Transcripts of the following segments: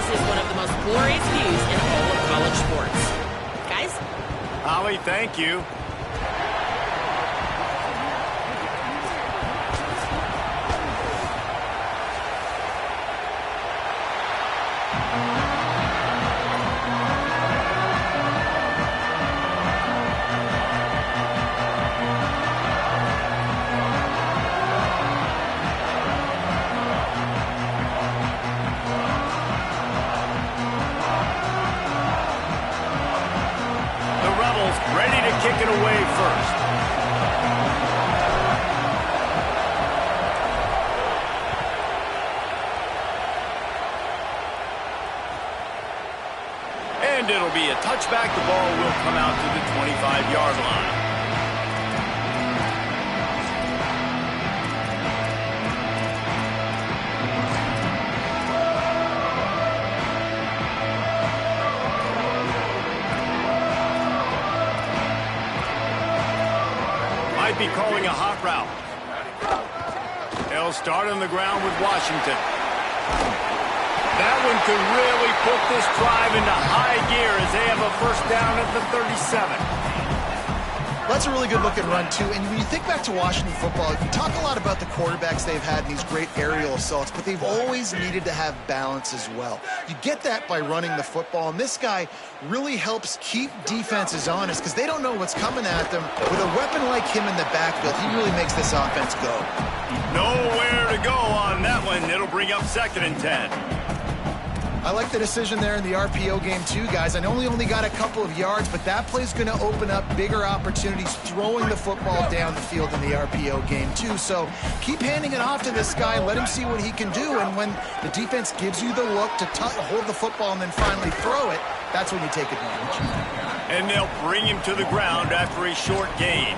This is one of the most glorious views in all of college sports. Guys? Holly, thank you. Ready to kick it away first. And it'll be a touchback. The ball will come out to the 25-yard line. Might be calling a hot route. They'll start on the ground with Washington. That one could really put this drive into high gear as they have a first down at the 37. That's a really good looking run, too. And when you think back to Washington football, you talk a lot about the quarterbacks they've had in these great aerial assaults, but they've always needed to have balance as well. You get that by running the football, and this guy really helps keep defenses honest because they don't know what's coming at them. With a weapon like him in the backfield, he really makes this offense go. Nowhere to go on that one. It'll bring up 2nd and 10. I like the decision there in the RPO game too, guys. I know he only got a couple of yards, but that play's going to open up bigger opportunities throwing the football down the field in the RPO game too. So keep handing it off to this guy and let him see what he can do. And when the defense gives you the look to hold the football and then finally throw it, that's when you take advantage. And they'll bring him to the ground after a short gain.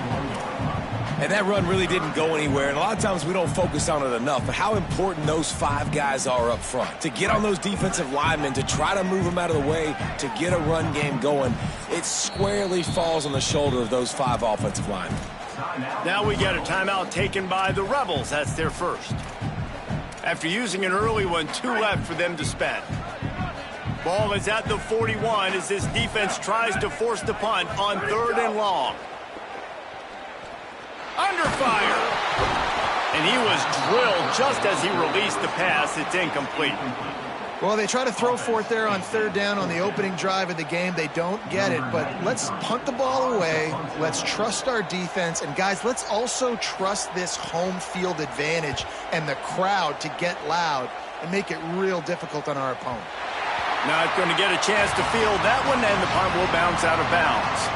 And that run really didn't go anywhere, and a lot of times we don't focus on it enough, but how important those 5 guys are up front. To get on those defensive linemen, to try to move them out of the way, to get a run game going, it squarely falls on the shoulder of those 5 offensive linemen. Now we got a timeout taken by the Rebels. That's their first. After using an early one, 2 left for them to spend. Ball is at the 41 as this defense tries to force the punt on 3rd and long. Under fire. And he was drilled just as he released the pass. It's incomplete. Well, they try to throw for it there on 3rd down on the opening drive of the game. They don't get it, but let's punt the ball away. Let's trust our defense. And, guys, let's also trust this home field advantage and the crowd to get loud and make it real difficult on our opponent. Not going to get a chance to field that one, and the punt will bounce out of bounds.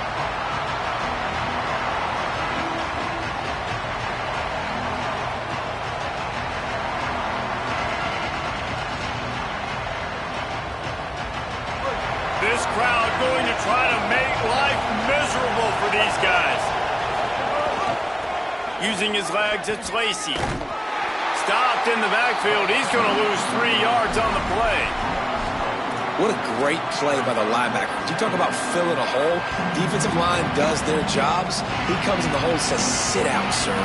This crowd going to try to make life miserable for these guys. Using his legs, it's Lacey. Stopped in the backfield. He's going to lose 3 yards on the play. What a great play by the linebacker. You talk about filling a hole. Defensive line does their jobs. He comes in the hole and says, sit out, sir.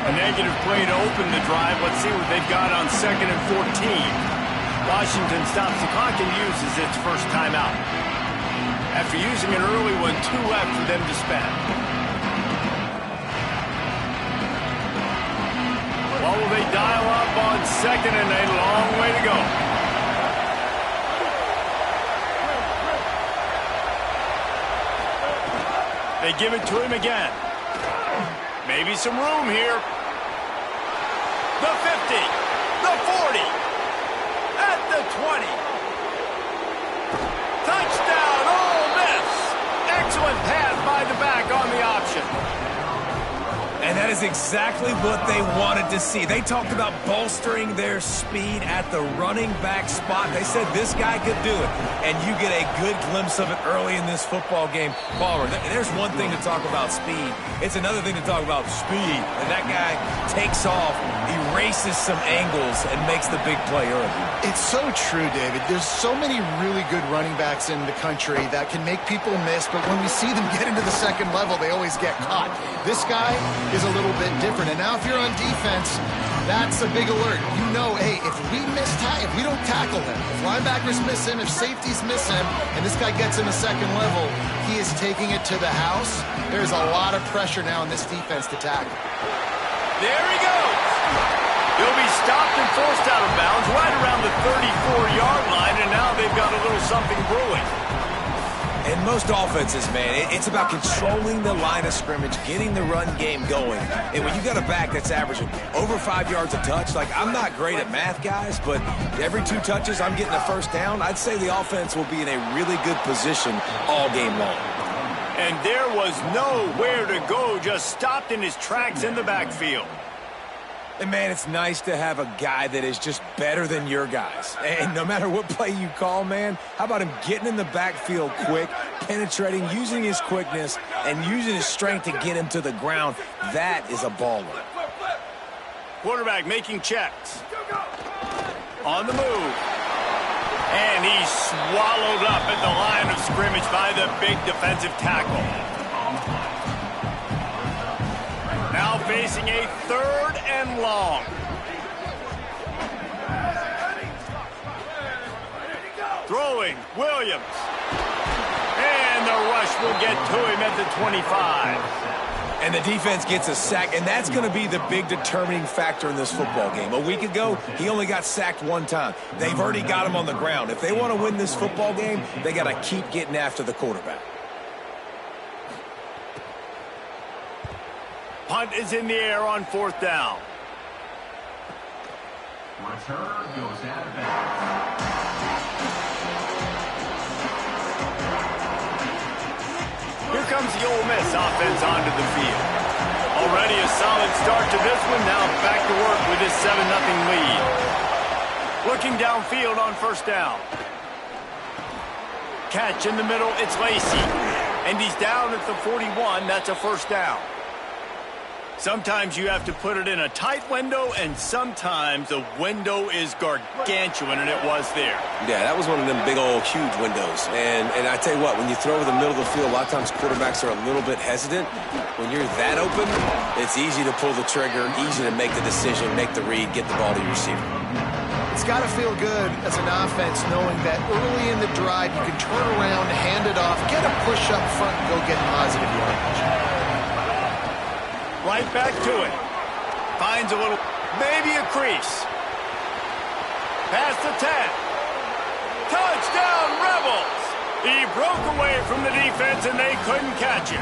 A negative play to open the drive. Let's see what they've got on 2nd and 14. Washington stops the clock and uses its first timeout. After using an early one, 2 left for them to spend. What will they dial up on 2nd and a long way to go? They give it to him again. Maybe some room here. The 50, the 40, at the 20. Touchdown, Ole Miss. Excellent pass by the back on the option. And that is exactly what they wanted to see. They talked about bolstering their speed at the running back spot. They said this guy could do it. And you get a good glimpse of it early in this football game. Palmer, there's one thing to talk about speed. It's another thing to talk about speed. And that guy takes off, erases some angles, and makes the big play early. It's so true, David. There's so many really good running backs in the country that can make people miss, but when we see them get into the second level, they always get caught. This guy is a little bit different. And now if you're on defense, that's a big alert. You know, hey, if we don't tackle him, if linebackers miss him, if safeties miss him, and this guy gets in the second level, he is taking it to the house. There's a lot of pressure now in this defense to tackle. There he goes. He'll be stopped and forced out of bounds right around the 34-yard line, and now they've got a little something brewing. In most offenses, man, it's about controlling the line of scrimmage, getting the run game going. And when you got a back that's averaging over 5 yards a touch, like, I'm not great at math, guys, but every 2 touches I'm getting a first down, I'd say the offense will be in a really good position all game long. And there was nowhere to go, just stopped in his tracks in the backfield. And, man, it's nice to have a guy that is just better than your guys. And no matter what play you call, man, how about him getting in the backfield quick, penetrating, using his quickness, and using his strength to get him to the ground? That is a baller. Quarterback making checks. On the move. And he's swallowed up at the line of scrimmage by the big defensive tackle. Now facing a 3rd and long. Throwing, Williams. And the rush will get to him at the 25. And the defense gets a sack, and that's going to be the big determining factor in this football game. A week ago, he only got sacked 1 time. They've already got him on the ground. If they want to win this football game, they got to keep getting after the quarterback. Punt is in the air on 4th down. Return goes out of bounds. Here comes the Ole Miss offense onto the field. Already a solid start to this one. Now back to work with his 7-0 lead. Looking downfield on 1st down. Catch in the middle. It's Lacey. And he's down at the 41. That's a 1st down. Sometimes you have to put it in a tight window, and sometimes the window is gargantuan, and it was there. Yeah, that was one of them big old huge windows. And I tell you what, when you throw over the middle of the field, a lot of times quarterbacks are a little bit hesitant. When you're that open, it's easy to pull the trigger, easy to make the decision, make the read, get the ball to your receiver. It's got to feel good as an offense knowing that early in the drive you can turn around, hand it off, get a push up front, and go get positive yardage. Right back to it. Finds a little, maybe a crease. Past the 10. Touchdown, Rebels! He broke away from the defense, and they couldn't catch him.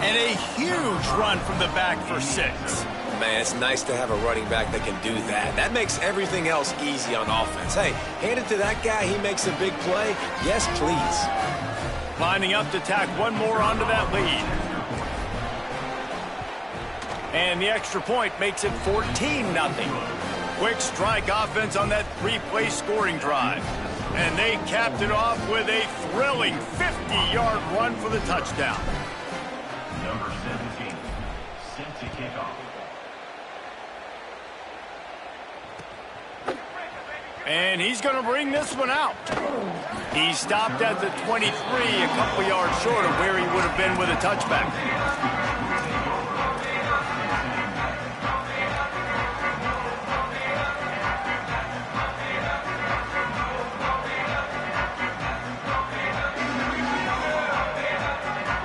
And a huge run from the back for 6. Man, it's nice to have a running back that can do that. That makes everything else easy on offense. Hey, hand it to that guy. He makes a big play. Yes, please. Lining up to tack one more onto that lead. And the extra point makes it 14-0. Quick strike offense on that 3-play scoring drive. And they capped it off with a thrilling 50-yard run for the touchdown. Number 17, set to kick off. And he's going to bring this one out. He stopped at the 23, a couple yards short of where he would have been with a touchback.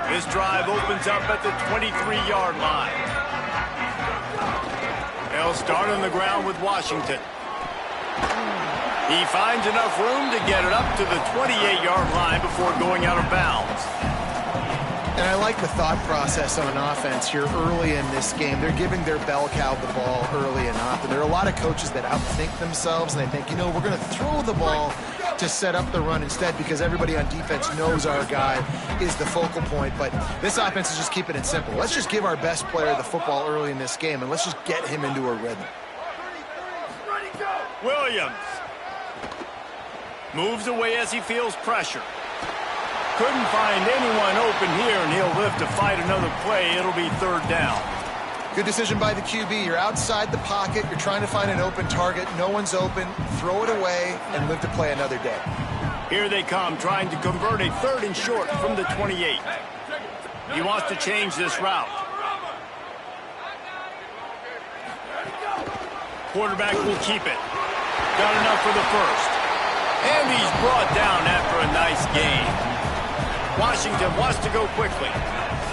This drive opens up at the 23-yard line. They'll start on the ground with Washington. He finds enough room to get it up to the 28-yard line before going out of bounds. And I like the thought process on offense here early in this game. They're giving their bell cow the ball early and often. There are a lot of coaches that outthink themselves, and they think, you know, we're going to throw the ball to set up the run instead because everybody on defense knows our guy is the focal point. But this offense is just keeping it simple. Let's just give our best player the football early in this game, and let's just get him into a rhythm. Williams moves away as he feels pressure. Couldn't find anyone open here, and he'll live to fight another play. It'll be third down. Good decision by the QB. You're outside the pocket. You're trying to find an open target. No one's open. Throw it away and live to play another day. Here they come, trying to convert a 3rd and short from the 28. He wants to change this route. Quarterback will keep it. Got enough for the first. And he's brought down after a nice gain. Washington wants to go quickly.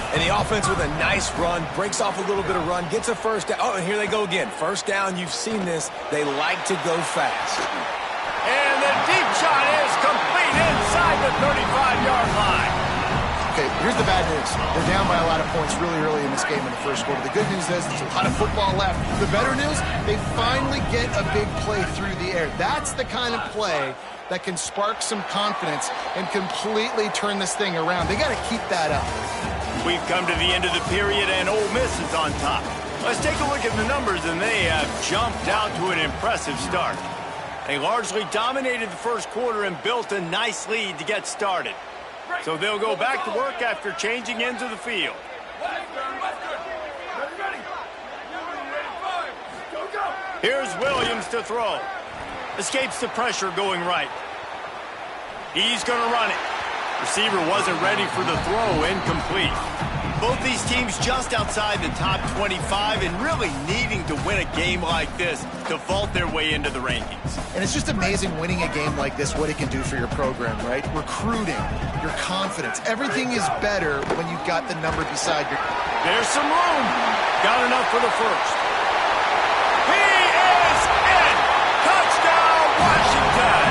And the offense with a nice run, breaks off a little bit of run, gets a first down. Oh, and here they go again. First down, you've seen this. They like to go fast. And the deep shot is complete inside the 35-yard line. Okay, here's the bad news. They're down by a lot of points really early in this game in the first quarter. The good news is there's a lot of football left. The better news, they finally get a big play through the air. That's the kind of play that can spark some confidence and completely turn this thing around. They got to keep that up. We've come to the end of the period, and Ole Miss is on top. Let's take a look at the numbers, and they have jumped out to an impressive start. They largely dominated the first quarter and built a nice lead to get started. So they'll go back to work after changing into the field. Here's Williams to throw. Escapes the pressure going right. He's going to run it. Receiver wasn't ready for the throw, incomplete. Both these teams just outside the top 25 and really needing to win a game like this to vault their way into the rankings. And it's just amazing winning a game like this, what it can do for your program, right? Recruiting, your confidence, everything is better when you've got the number beside your... There's some room. Got enough for the first. He is in! Touchdown, Washington!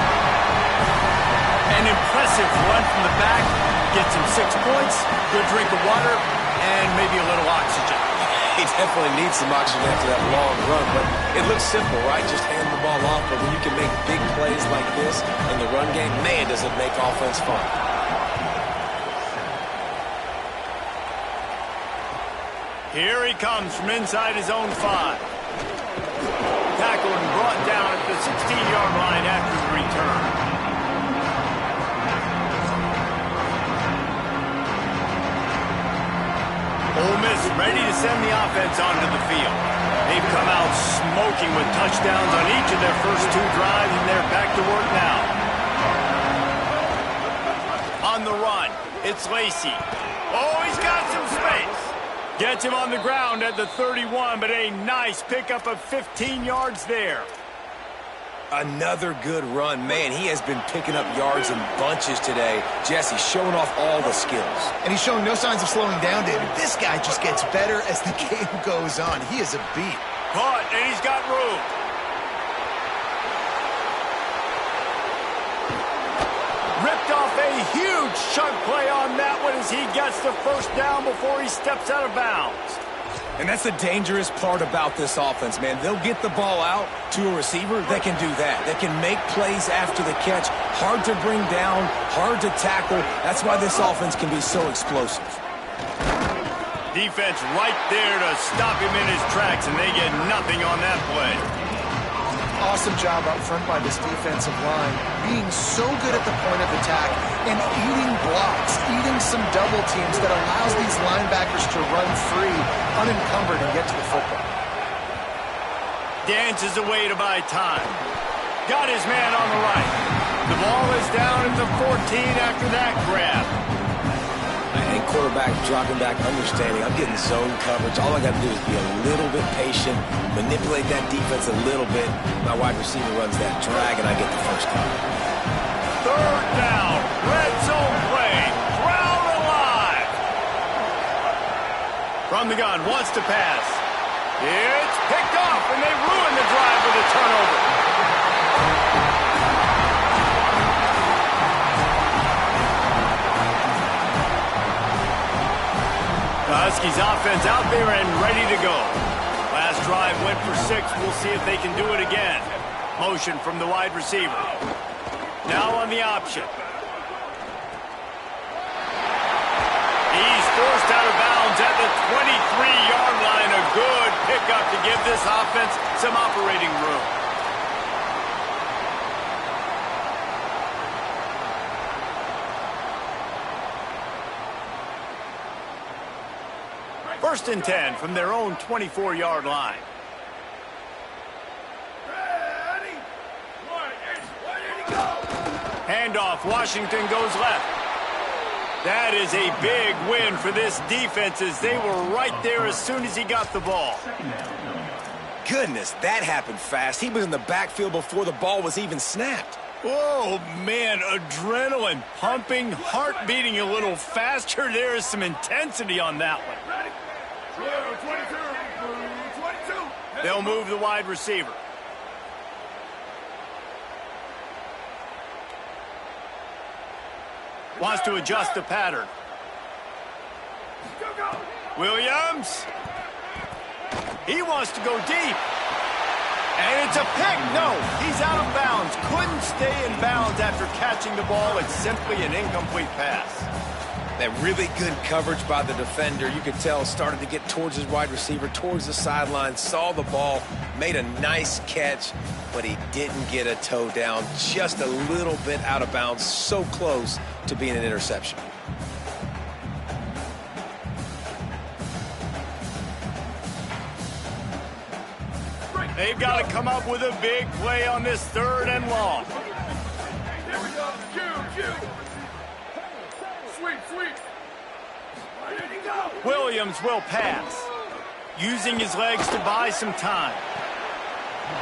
An impressive run from the back. Gets him 6 points, good drink of water, and maybe a little oxygen. He definitely needs some oxygen after that long run, but it looks simple, right? Just hand the ball off, but when you can make big plays like this in the run game, man, does it make offense fun. Here he comes from inside his own 5. Tackled and brought down at the 16-yard line after the return. Ole Miss ready to send the offense onto the field. They've come out smoking with touchdowns on each of their first 2 drives, and they're back to work now. On the run, it's Lacey. Oh, he's got some space. Gets him on the ground at the 31, but a nice pickup of 15 yards there. Another good run. Man, he has been picking up yards in bunches today. Jesse showing off all the skills. And he's showing no signs of slowing down, David. This guy just gets better as the game goes on. He is a beat. Caught, and he's got room. Ripped off a huge chunk play on that one as he gets the first down before he steps out of bounds. And that's the dangerous part about this offense, man. They'll get the ball out to a receiver. They can do that. They can make plays after the catch. Hard to bring down, hard to tackle. That's why this offense can be so explosive. Defense right there to stop him in his tracks, and they get nothing on that play. Awesome job up front by this defensive line, being so good at the point of attack and eating blocks, eating some double teams that allows these linebackers to run free, unencumbered, and get to the football. Dances away to buy time. Got his man on the right. The ball is down at the 14 after that grab. And quarterback dropping back, understanding I'm getting zone coverage. All I got to do is be a little bit patient, manipulate that defense a little bit. My wide receiver runs that drag, and I get the first down. Third down, red zone play, crowd alive. From the gun, wants to pass. It's picked off, and they ruin the drive with a turnover. Huskies offense out there and ready to go. Last drive went for 6. We'll see if they can do it again. Motion from the wide receiver. Now on the option. He's forced out of bounds at the 23-yard line. A good pickup to give this offense some operating room. First and 10 from their own 24-yard line. Handoff, Washington goes left. That is a big win for this defense as they were right there as soon as he got the ball. Goodness, that happened fast. He was in the backfield before the ball was even snapped. Oh, man, adrenaline pumping, heart beating a little faster. There is some intensity on that one. They'll move the wide receiver. Wants to adjust the pattern. Williams. He wants to go deep. And it's a pick. No, he's out of bounds. Couldn't stay in bounds after catching the ball. It's simply an incomplete pass. That really good coverage by the defender, you could tell, started to get towards his wide receiver, towards the sideline, saw the ball, made a nice catch, but he didn't get a toe down, just a little bit out of bounds, so close to being an interception. They've got to come up with a big play on this 3rd and long. Here we go. Sweep. Williams will pass, using his legs to buy some time.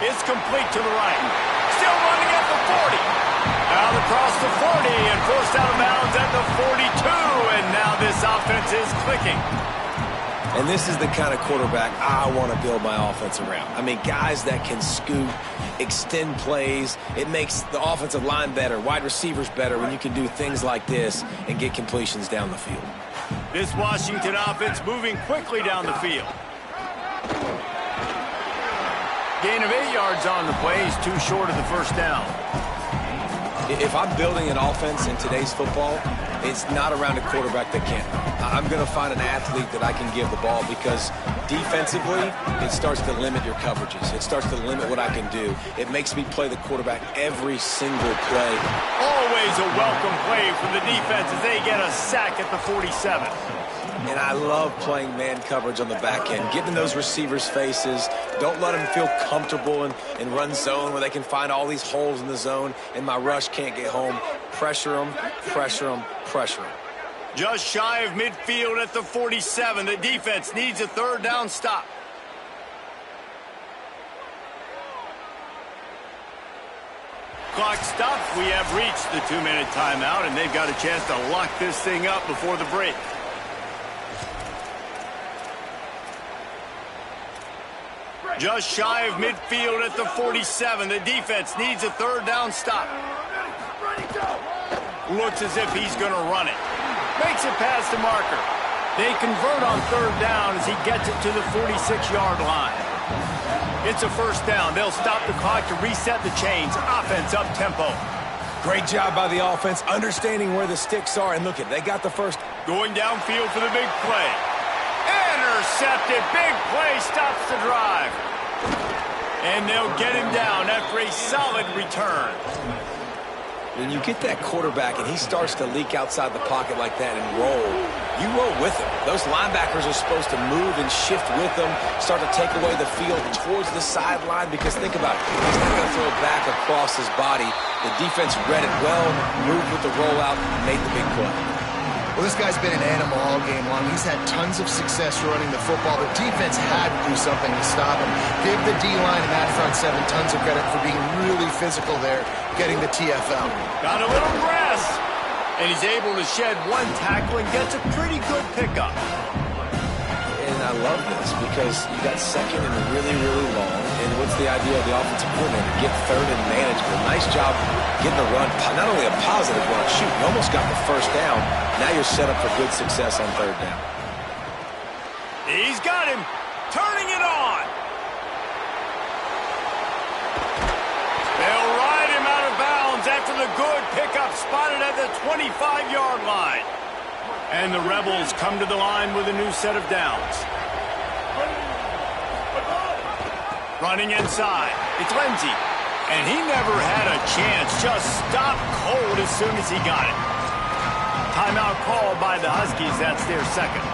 It's complete to the right. Still running at the 40. Out across the 40 and forced out of bounds at the 42. And now this offense is clicking. And this is the kind of quarterback I want to build my offense around. I mean, guys that can scoot, extend plays. It makes the offensive line better, wide receivers better when you can do things like this and get completions down the field. This Washington offense moving quickly down the field. Gain of 8 yards on the play. He's too short of the first down. If I'm building an offense in today's football, it's not around a quarterback that can't. I'm going to find an athlete that I can give the ball because defensively, it starts to limit your coverages. It starts to limit what I can do. It makes me play the quarterback every single play. Always a welcome play from the defense as they get a sack at the 47. And I love playing man coverage on the back end, getting those receivers' faces. Don't let them feel comfortable in run zone where they can find all these holes in the zone and my rush can't get home. Pressure them, pressure them, pressure them. Just shy of midfield at the 47. The defense needs a 3rd down stop. Clock stopped. We have reached the 2-minute timeout, and they've got a chance to lock this thing up before the break. Just shy of midfield at the 47. The defense needs a 3rd down stop. Looks as if he's going to run it. Makes it past the marker. They convert on 3rd down as he gets it to the 46-yard line. It's a 1st down. They'll stop the clock to reset the chains. Offense up tempo. Great job by the offense, understanding where the sticks are. And look at, they got the first. Going downfield for the big play. Intercepted. Big play stops the drive. And they'll get him down after a solid return. When you get that quarterback and he starts to leak outside the pocket like that and roll, you roll with him. Those linebackers are supposed to move and shift with him, start to take away the field towards the sideline because think about it, he's not going to throw it back across his body. The defense read it well, moved with the rollout, and made the big play. Well, this guy's been an animal all game long. He's had tons of success running the football. The defense had to do something to stop him. Give the D-line and that front 7 tons of credit for being really physical there, getting the TFL. Got a little grass, and he's able to shed 1 tackle and gets a pretty good pickup. And I love this because you got 2nd and really, really long. And what's the idea of the offensive coordinator? Get 3rd and manageable. Nice job getting the run. Not only a positive run, shoot, you almost got the 1st down. Now you're set up for good success on 3rd down. He's got him. Turning it on. They'll ride him out of bounds after the a good pickup spotted at the 25-yard line. And the Rebels come to the line with a new set of downs. Running inside, it's Lindsey. And he never had a chance, just stopped cold as soon as he got it. Timeout called by the Huskies, that's their second.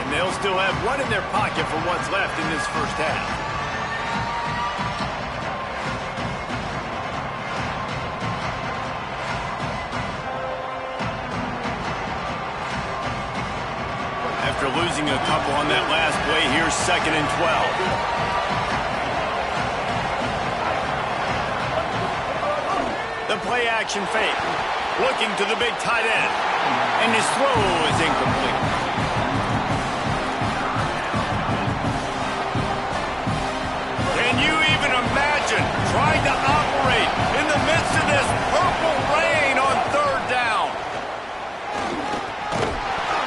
And they'll still have one in their pocket for what's left in this first half. After losing a couple on that last play, here's 2nd and 12. The play action fake. Looking to the big tight end. And his throw is incomplete. Can you even imagine trying to operate in the midst of this purple rain on 3rd down?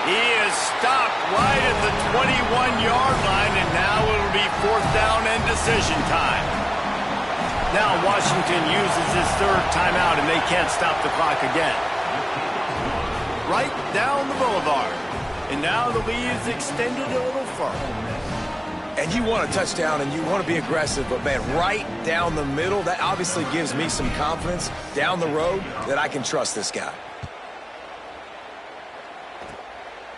He is stopped right at the 21-yard line, and now it'll be 4th down and decision time. Now Washington uses his 3rd timeout, and they can't stop the clock again. Right down the boulevard. And now the lead is extended a little further. And you want a touchdown, and you want to be aggressive, but, man, right down the middle, that obviously gives me some confidence down the road that I can trust this guy.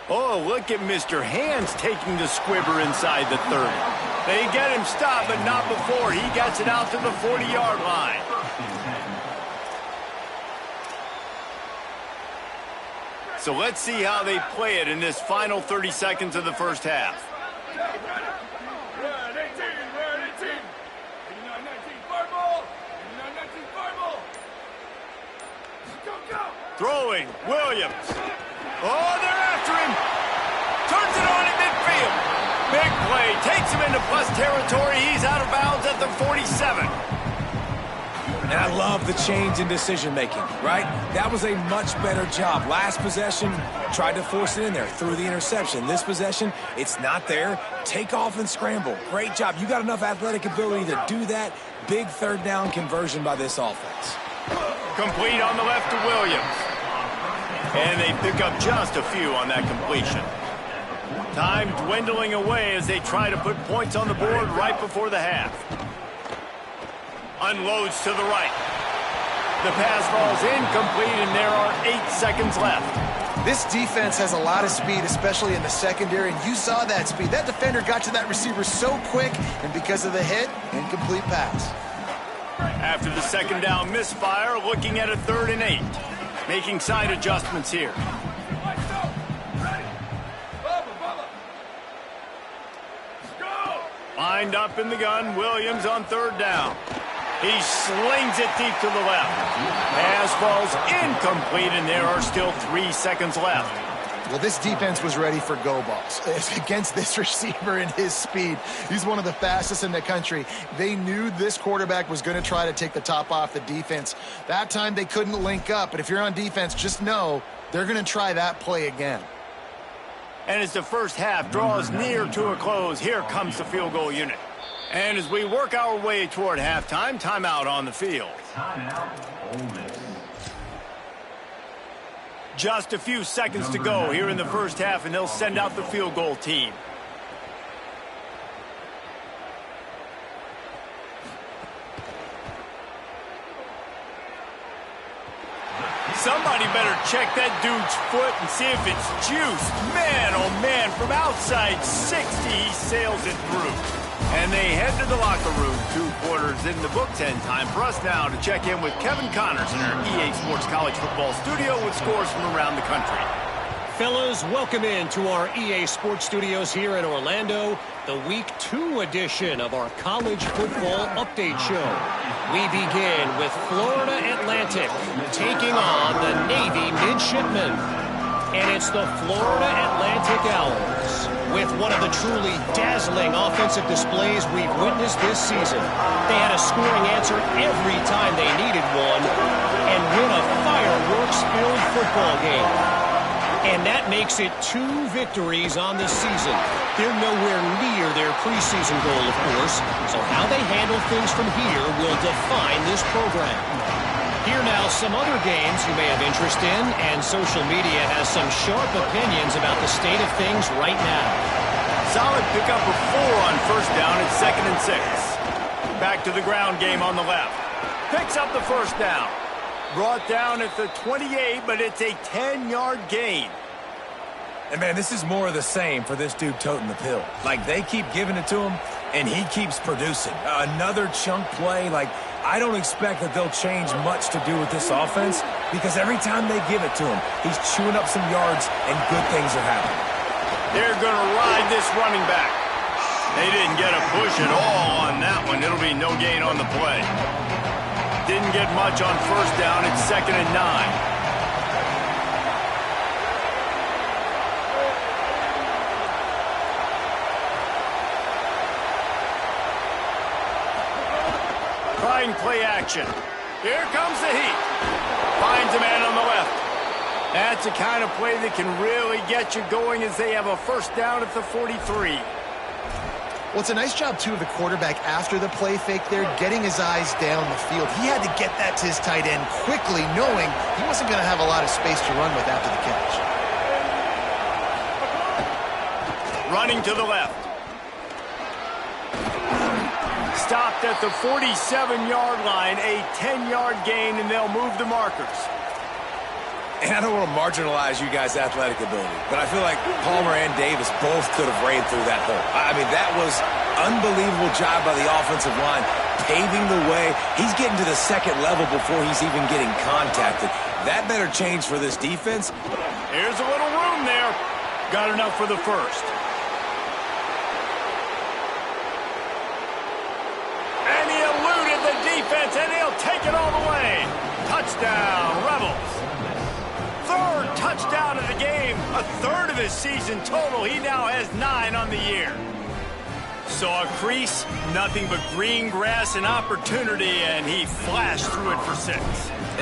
Oh, look at Mr. Hands taking the squibber inside the 30. They get him stopped, but not before. He gets it out to the 40-yard line. So let's see how they play it in this final 30 seconds of the first half. Red 18, red 18. 89-19, fire ball. 89-19, fire ball. Go, go. Throwing, Williams. Oh, they're after him. Turns it on at midfield. Big play, takes him into plus territory. He's out of bounds at the 47. And I love the change in decision-making, right? That was a much better job. Last possession, tried to force it in there, threw the interception. This possession, it's not there. Take off and scramble. Great job. You got enough athletic ability to do that. Big 3rd down conversion by this offense. Complete on the left to Williams. And they pick up just a few on that completion. Time dwindling away as they try to put points on the board right before the half. Unloads to the right. The pass falls incomplete, and there are 8 seconds left. This defense has a lot of speed, especially in the secondary, and you saw that speed. That defender got to that receiver so quick, and because of the hit, incomplete pass. After the 2nd down misfire, looking at a 3rd and 8. Making side adjustments here. Lined up in the gun, Williams on 3rd down. He slings it deep to the left. Pass falls incomplete, and there are still 3 seconds left. Well, this defense was ready for go balls. Against this receiver and his speed, he's one of the fastest in the country. They knew this quarterback was going to try to take the top off the defense. That time they couldn't link up, but if you're on defense, just know they're going to try that play again. And as the first half draws near to a close, here comes the field goal unit. And as we work our way toward halftime, timeout on the field. Timeout, Ole Miss. Just a few seconds to go here in the first half, and they'll send out the field goal team. Somebody better check that dude's foot and see if it's juiced. Man, oh man, from outside 60, he sails it through. And they head to the locker room. 2 quarters in the books, and time for us now to check in with Kevin Connors in our EA Sports College Football studio with scores from around the country. Fellas, welcome in to our EA Sports Studios here in Orlando, the Week 2 edition of our College Football Update Show. We begin with Florida Atlantic taking on the Navy Midshipmen. And it's the Florida Atlantic Owls with one of the truly dazzling offensive displays we've witnessed this season. They had a scoring answer every time they needed one and win a fireworks-filled football game. And that makes it 2 victories on the season. They're nowhere near their preseason goal, of course, so how they handle things from here will define this program. Here now, some other games you may have interest in, and social media has some sharp opinions about the state of things right now. Solid pickup of 4 on first down at 2nd and 6. Back to the ground game on the left. Picks up the first down. Brought down at the 28, but it's a 10-yard gain. And, man, this is more of the same for this dude toting the pill. Like, they keep giving it to him, and he keeps producing. Another chunk play. Like, I don't expect that they'll change much to do with this offense because every time they give it to him, he's chewing up some yards, and good things are happening. They're going to ride this running back. They didn't get a push at all on that one. It'll be no gain on the play. Didn't get much on first down. It's 2nd and 9. Trying play action. Here comes the heat. Finds a man on the left. That's the kind of play that can really get you going as they have a first down at the 43. Well, it's a nice job, too, of the quarterback after the play fake there, getting his eyes down the field. He had to get that to his tight end quickly, knowing he wasn't going to have a lot of space to run with after the catch. Running to the left. Stopped at the 47-yard line, a 10-yard gain, and they'll move the markers. And I don't want to marginalize you guys' athletic ability, but I feel like Palmer and Davis both could have ran through that hole. I mean, that was unbelievable job by the offensive line, paving the way. He's getting to the second level before he's even getting contacted. That better change for this defense. Here's a little room there. Got enough for the first. And he eluded the defense, and he'll take it all the way. Touchdown, Rebels. Third touchdown of the game, a third of his season total. He now has 9 on the year. Saw a crease, nothing but green grass and opportunity, and he flashed through it for 6.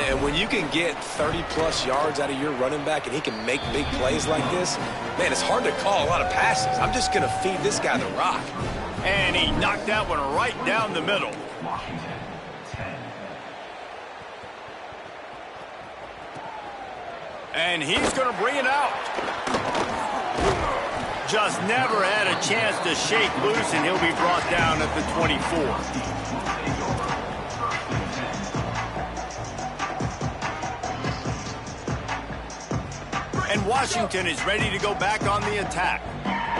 And when you can get 30-plus yards out of your running back and he can make big plays like this, man, it's hard to call a lot of passes. I'm just going to feed this guy the rock. And he knocked that one right down the middle. Washington, 10. And he's going to bring it out. Just never had a chance to shake loose, and he'll be brought down at the 24. And Washington is ready to go back on the attack.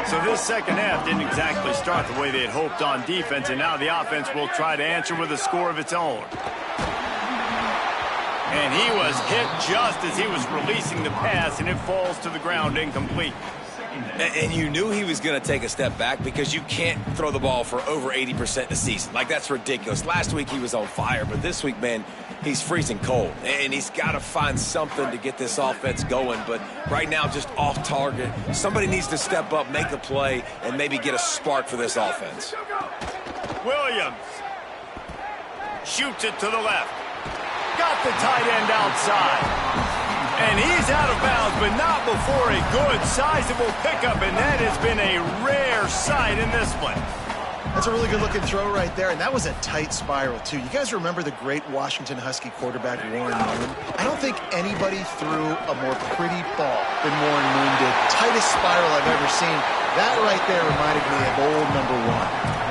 So this second half didn't exactly start the way they had hoped on defense, and now the offense will try to answer with a score of its own. And he was hit just as he was releasing the pass, and it falls to the ground incomplete. And you knew he was going to take a step back because you can't throw the ball for over 80% a season. Like, that's ridiculous. Last week he was on fire, but this week, man, he's freezing cold. And he's got to find something to get this offense going. But right now, just off target. Somebody needs to step up, make a play, and maybe get a spark for this offense. Williams shoots it to the left. Got the tight end outside. And he's out of bounds, but not before a good, sizable pickup, and that has been a rare sight in this one. That's a really good-looking throw right there, and that was a tight spiral, too. You guys remember the great Washington Husky quarterback, Warren Moon? I don't think anybody threw a more pretty ball than Warren Moon did. Tightest spiral I've ever seen. That right there reminded me of old number 1.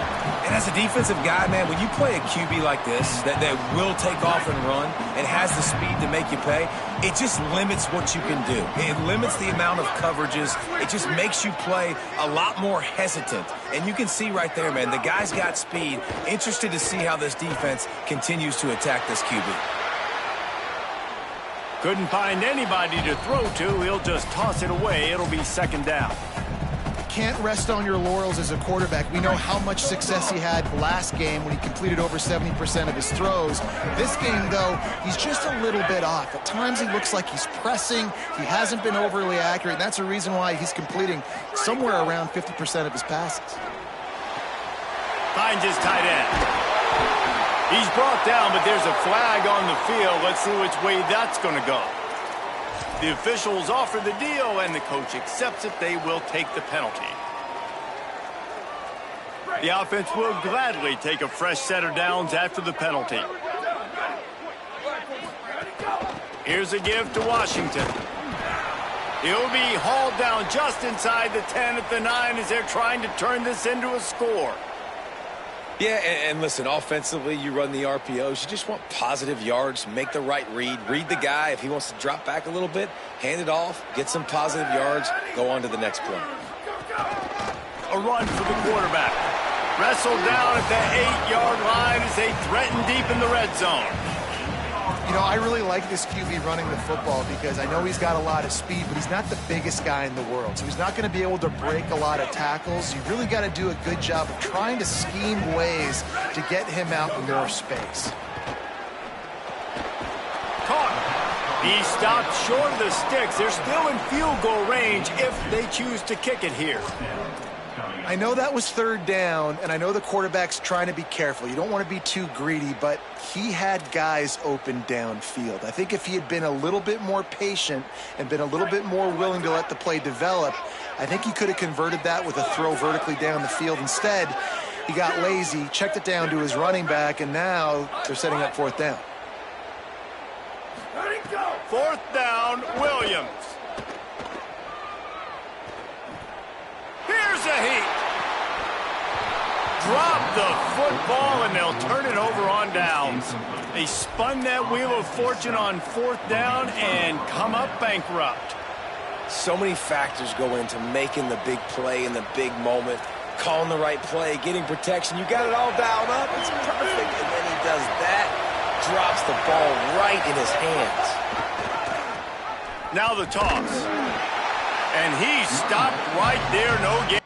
And as a defensive guy, man, when you play a QB like this that will take off and run and has the speed to make you pay, it just limits what you can do. It limits the amount of coverages. It just makes you play a lot more hesitant. And you can see right there, man, the guy's got speed. Interested to see how this defense continues to attack this QB. Couldn't find anybody to throw to. He'll just toss it away. It'll be second down. Can't rest on your laurels as a quarterback. We know how much success he had last game when he completed over 70% of his throws. This game, though, he's just a little bit off. At times he looks like he's pressing. He hasn't been overly accurate, and that's a reason why he's completing somewhere around 50% of his passes. Finds his tight end. He's brought down, but there's a flag on the field. Let's see which way that's going to go. The officials offer the deal, and the coach accepts it. They will take the penalty. The offense will gladly take a fresh set of downs after the penalty. Here's a give to Washington. He'll be hauled down just inside the 10 at the 9 as they're trying to turn this into a score. Yeah, and listen, offensively, you run the RPOs. You just want positive yards, make the right read the guy. If he wants to drop back a little bit, hand it off, get some positive yards, go on to the next play. A run for the quarterback. Wrestled down at the 8-yard line as they threaten deep in the red zone. You know, I really like this QB running the football because I know he's got a lot of speed, but he's not the biggest guy in the world. So he's not going to be able to break a lot of tackles. You really got to do a good job of trying to scheme ways to get him out in more space. Caught. He stopped short of the sticks. They're still in field goal range if they choose to kick it here. I know that was third down, and I know the quarterback's trying to be careful. You don't want to be too greedy, but he had guys open downfield. I think if he had been a little bit more patient and been a little bit more willing to let the play develop, I think he could have converted that with a throw vertically down the field. Instead, he got lazy, checked it down to his running back, and now they're setting up fourth down. Fourth down, Williams. Here's a heat. Drop the football, and they'll turn it over on downs. They spun that wheel of fortune on fourth down and come up bankrupt. So many factors go into making the big play in the big moment, calling the right play, getting protection. You got it all dialed up. It's perfect. And then he does that, drops the ball right in his hands. Now the toss. And he stopped right there. No gain.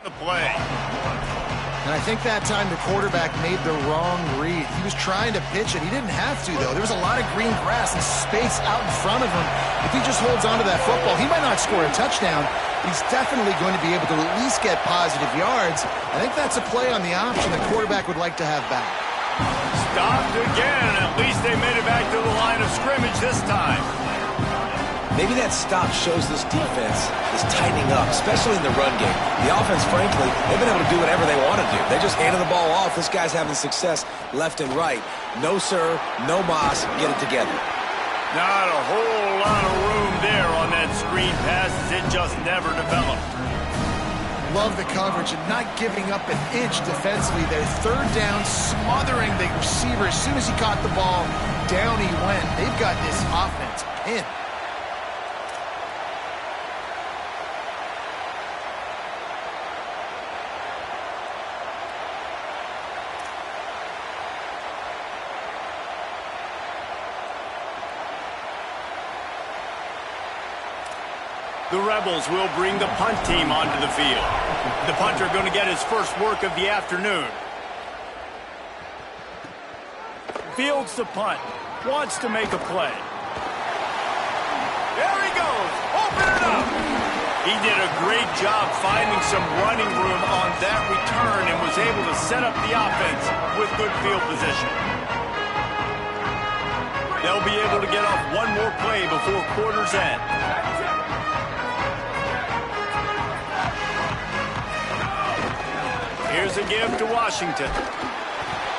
The play. And I think that time the quarterback made the wrong read. He was trying to pitch it. He didn't have to, though. There was a lot of green grass and space out in front of him. If he just holds onto that football, he might not score a touchdown, but he's definitely going to be able to at least get positive yards. I think that's a play on the option the quarterback would like to have back. Stopped again. At least they made it back to the line of scrimmage this time. Maybe that stop shows this defense is tightening up, especially in the run game. The offense, frankly, they've been able to do whatever they want to do. They just handed the ball off. This guy's having success left and right. No, sir, no mas, get it together. Not a whole lot of room there on that screen pass as it just never developed. Love the coverage and not giving up an inch defensively there. Third down, smothering the receiver. As soon as he caught the ball, down he went. They've got this offense pinned. The Rebels will bring the punt team onto the field. The punter going to get his first work of the afternoon. Fields the punt. Wants to make a play. There he goes. Open it up. He did a great job finding some running room on that return and was able to set up the offense with good field position. They'll be able to get off one more play before quarter's end. Here's a give to Washington.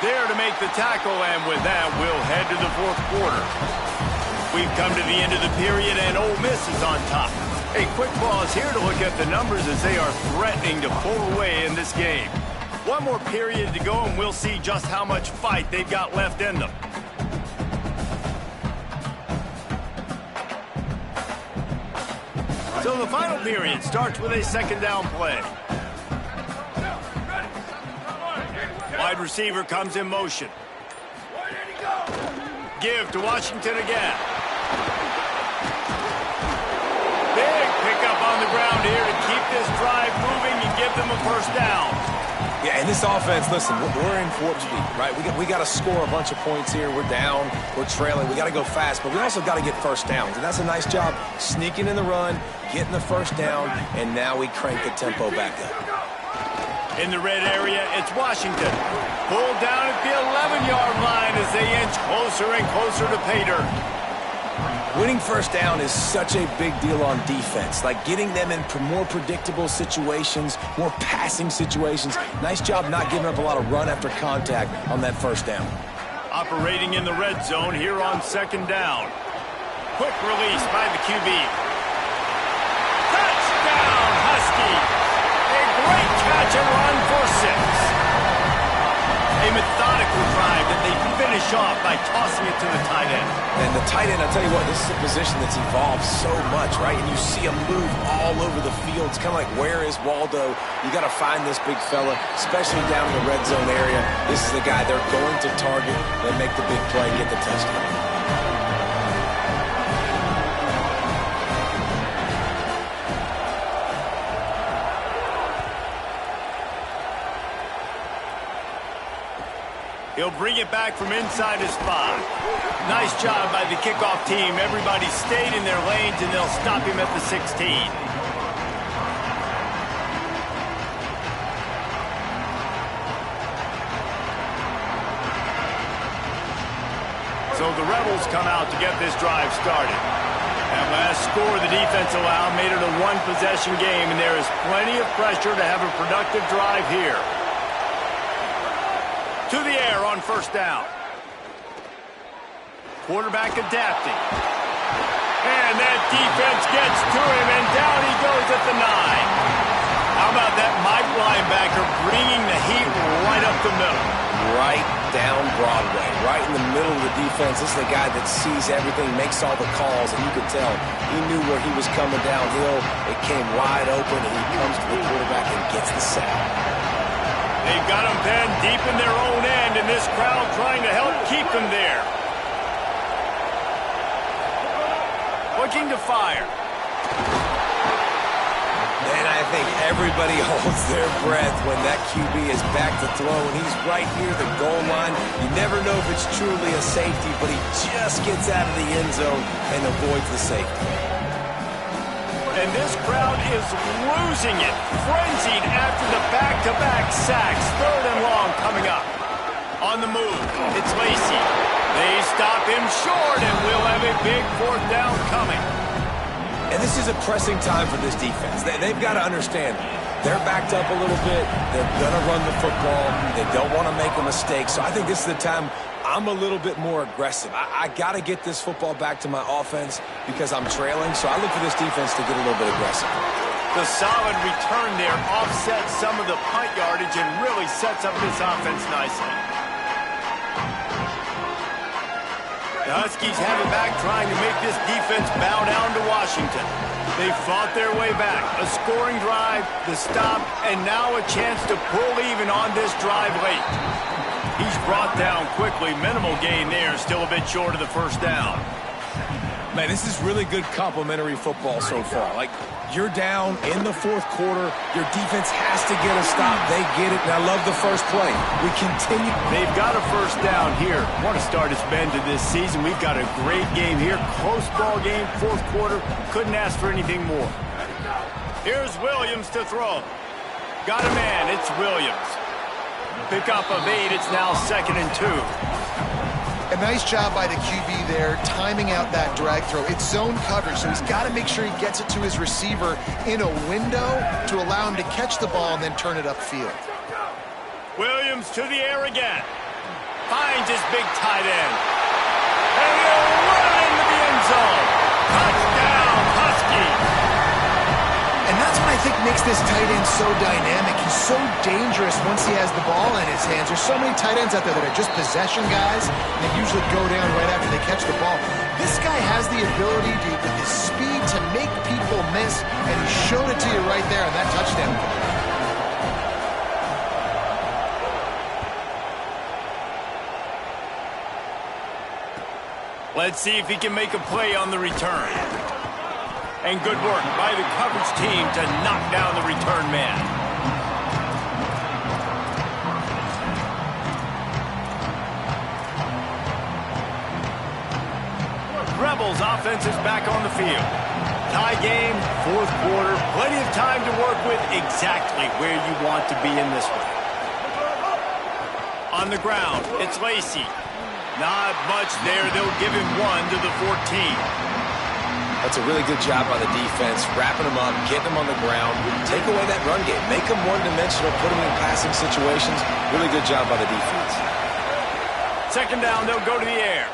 There to make the tackle, and with that, we'll head to the fourth quarter. We've come to the end of the period, and Ole Miss is on top. A quick pause here to look at the numbers as they are threatening to pull away in this game. One more period to go, and we'll see just how much fight they've got left in them. So the final period starts with a second down play. Wide receiver comes in motion. Give to Washington again. Big pickup on the ground here to keep this drive moving and give them a first down. Yeah, and this offense, listen, we're in for speed, right? We got to score a bunch of points here. We're down, we're trailing. We got to go fast, but we also got to get first downs. And that's a nice job sneaking in the run, getting the first down, and now we crank the tempo back up. In the red area, it's Washington. Pulled down at the 11-yard line as they inch closer and closer to pay dirt. Winning first down is such a big deal on defense, like getting them in more predictable situations, more passing situations. Nice job not giving up a lot of run after contact on that first down. Operating in the red zone here on second down. Quick release by the QB. Touchdown, Husky! A great catch and run for 6. A methodical drive that they finish off by tossing it to the tight end. And the tight end, I'll tell you what, this is a position that's evolved so much, right? And you see him move all over the field. It's kind of like, where is Waldo? You got to find this big fella, especially down in the red zone area. This is the guy they're going to target and make the big play, get the touchdown. He'll bring it back from inside his 5. Nice job by the kickoff team. Everybody stayed in their lanes, and they'll stop him at the 16. So the Rebels come out to get this drive started. That last score the defense allowed made it a one-possession game, and there is plenty of pressure to have a productive drive here. To the air on first down. Quarterback adapting. And that defense gets to him, and down he goes at the 9. How about that Mike linebacker bringing the heat right up the middle? Right down Broadway, right in the middle of the defense. This is the guy that sees everything, makes all the calls, and you could tell he knew where he was coming downhill. It came wide open, and he comes to the quarterback and gets the sack. They've got them pinned deep in their own end, and this crowd trying to help keep them there. Looking to fire. And I think everybody holds their breath when that QB is back to throw, and he's right near the goal line. You never know if it's truly a safety, but he just gets out of the end zone and avoids the safety. And this crowd is losing it, frenzied after the back-to-back sacks. 3rd and long coming up. On the move, it's Lacey. They stop him short, and we'll have a big 4th down coming. And this is a pressing time for this defense. They've got to understand they're backed up a little bit. They're going to run the football. They don't want to make a mistake. So I think this is the time I'm a little bit more aggressive. I got to get this football back to my offense because I'm trailing. So I look for this defense to get a little bit aggressive. The solid return there offsets some of the punt yardage and really sets up this offense nicely. The Huskies have it back, trying to make this defense bow down to Washington. They fought their way back. A scoring drive, the stop, and now a chance to pull even on this drive late. He's brought down quickly. Minimal gain there, still a bit short of the 1st down. Man, this is really good complimentary football so far. Like, you're down in the 4th quarter. Your defense has to get a stop. They get it, and I love the first play. We continue. They've got a 1st down here. What a start it's been to this season. We've got a great game here. Close ball game, 4th quarter. Couldn't ask for anything more. Here's Williams to throw. Got a man. It's Williams. Pick up of 8. It's now 2nd and 2. A nice job by the QB there, timing out that drag throw. It's zone coverage, so he's got to make sure he gets it to his receiver in a window to allow him to catch the ball and then turn it upfield. Williams to the air again. Finds his big tight end. And he'll run into the end zone. Touchdown, Husky. And that's what I think makes this tight end so dynamic. He's so dangerous once he has the ball in his hands. There's so many tight ends out there that are just possession guys, and they usually go down right after they catch the ball. This guy has the ability to, with his speed, to make people miss, and he showed it to you right there on that touchdown. Let's see if he can make a play on the return. And good work by the coverage team to knock down the return man. Rebels offense is back on the field. Tie game, 4th quarter, plenty of time to work with, exactly where you want to be in this one. On the ground, it's Lacey. Not much there. They'll give him 1 to the 14. That's a really good job by the defense, wrapping them up, getting them on the ground, take away that run game, make them one-dimensional, put them in passing situations. Really good job by the defense. 2nd down, they'll go to the air.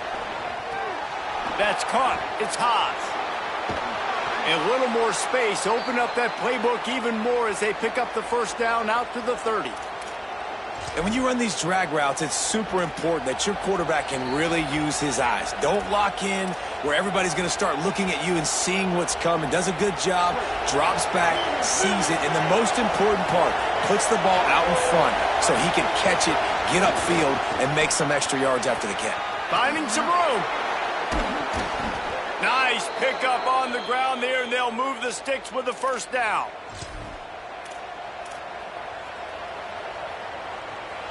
That's caught. It's Haas. A little more space, open up that playbook even more as they pick up the 1st down out to the 30. And when you run these drag routes, it's super important that your quarterback can really use his eyes. Don't lock in where everybody's going to start looking at you and seeing what's coming. Does a good job, drops back, sees it, and the most important part, puts the ball out in front so he can catch it, get upfield, and make some extra yards after the catch. Finding some room. Nice pickup on the ground there, and they'll move the sticks with the 1st down.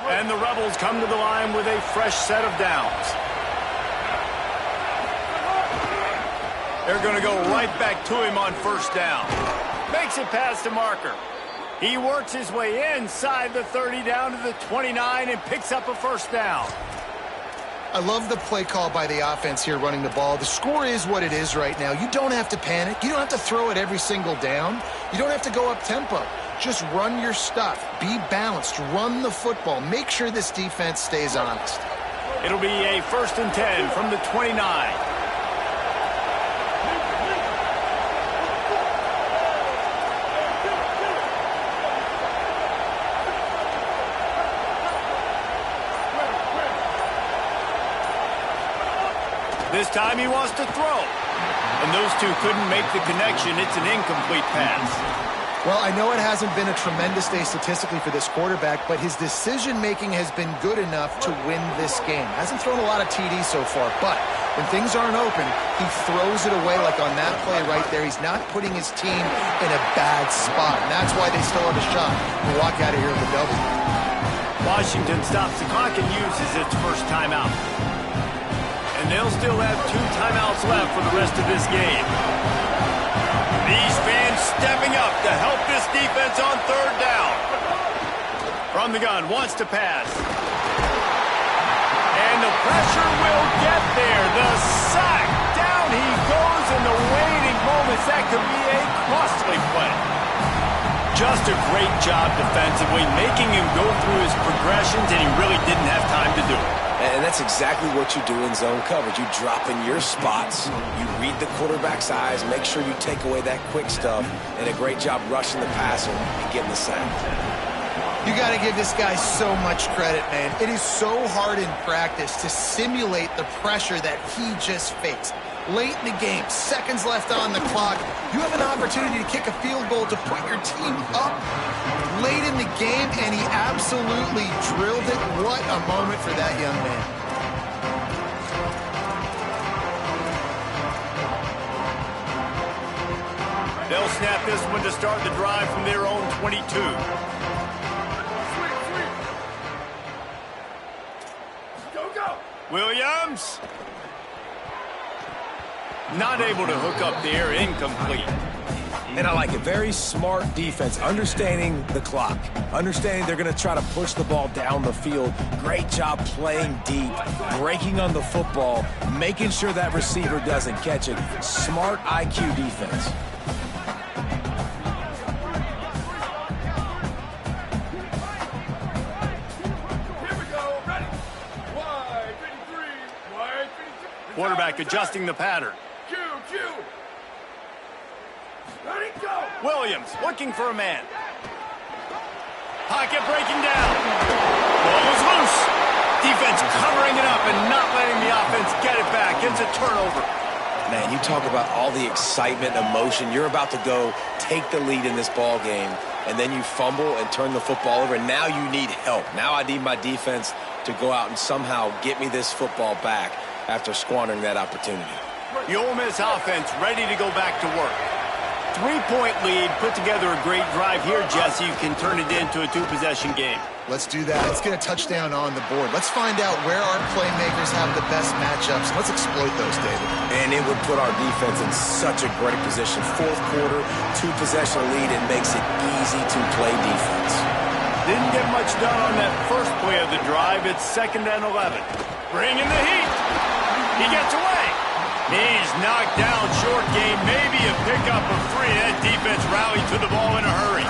And the Rebels come to the line with a fresh set of downs. They're going to go right back to him on 1st down. Makes it past the marker. He works his way inside the 30 down to the 29 and picks up a 1st down. I love the play call by the offense here running the ball. The score is what it is right now. You don't have to panic. You don't have to throw it every single down. You don't have to go up tempo. Just run your stuff. Be balanced. Run the football. Make sure this defense stays honest. It'll be a 1st and 10 from the 29. This time he wants to throw. And those two couldn't make the connection. It's an incomplete pass. Well, I know it hasn't been a tremendous day statistically for this quarterback, but his decision-making has been good enough to win this game. Hasn't thrown a lot of TDs so far, but when things aren't open, he throws it away like on that play right there. He's not putting his team in a bad spot, and that's why they still have a shot to walk out of here with a W. Washington stops the clock and uses its first timeout. And they'll still have 2 timeouts left for the rest of this game. These fans stepping up to help this defense on 3rd down. From the gun, wants to pass. And the pressure will get there. The sack. Down he goes in the waiting moments. That could be a costly play. Just a great job defensively, making him go through his progressions, and he really didn't have time to do it. And that's exactly what you do in zone coverage. You drop in your spots, you read the quarterback's eyes, make sure you take away that quick stuff, and a great job rushing the passer and getting the sack. You got to give this guy so much credit, man. It is so hard in practice to simulate the pressure that he just faced. Late in the game, seconds left on the clock, you have an opportunity to kick a field goal to put your team up late in the game, and he absolutely drilled it. What a moment for that young man. They'll snap this one to start the drive from their own 22. Go! Williams. Not able to hook up there, incomplete. And I like it. Very smart defense, understanding the clock, understanding they're going to try to push the ball down the field. Great job playing deep, breaking on the football, making sure that receiver doesn't catch it. Smart IQ defense. Here we go, ready. Wide 53, wide 53. Quarterback adjusting the pattern. Q. Ready, go. Williams looking for a man. Pocket breaking down. Ball is loose. Defense covering it up and not letting the offense get it back. It's a turnover. Man, you talk about all the excitement, emotion. You're about to go take the lead in this ball game, and then you fumble and turn the football over, and now you need help. Now I need my defense to go out and somehow get me this football back after squandering that opportunity. The Ole Miss offense ready to go back to work. 3-point lead, put together a great drive here, Jesse. You can turn it into a 2-possession game. Let's do that. Let's get a touchdown on the board. Let's find out where our playmakers have the best matchups. Let's exploit those, David. And it would put our defense in such a great position. 4th quarter, 2-possession lead. It makes it easy to play defense. Didn't get much done on that first play of the drive. It's 2nd and 11. Bringing the heat. He gets away. He's knocked down short game. Maybe a pickup of 3. That defense rallied to the ball in a hurry.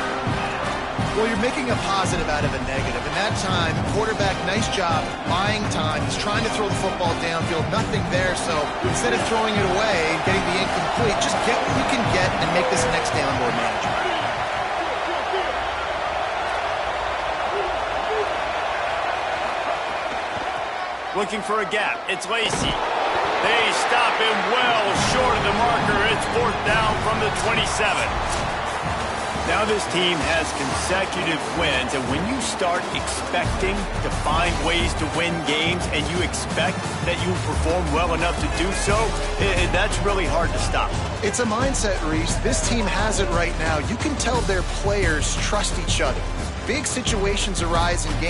Well, you're making a positive out of a negative. In that time, quarterback, nice job, buying time. He's trying to throw the football downfield. Nothing there, so instead of throwing it away and getting the incomplete, just get what you can get and make this next down more manageable. Looking for a gap. It's Lacey. They stop him well short of the marker. It's 4th down from the 27. Now this team has consecutive wins, and when you start expecting to find ways to win games and you expect that you perform well enough to do so, that's really hard to stop. It's a mindset, Reese. This team has it right now. You can tell their players trust each other. Big situations arise in games.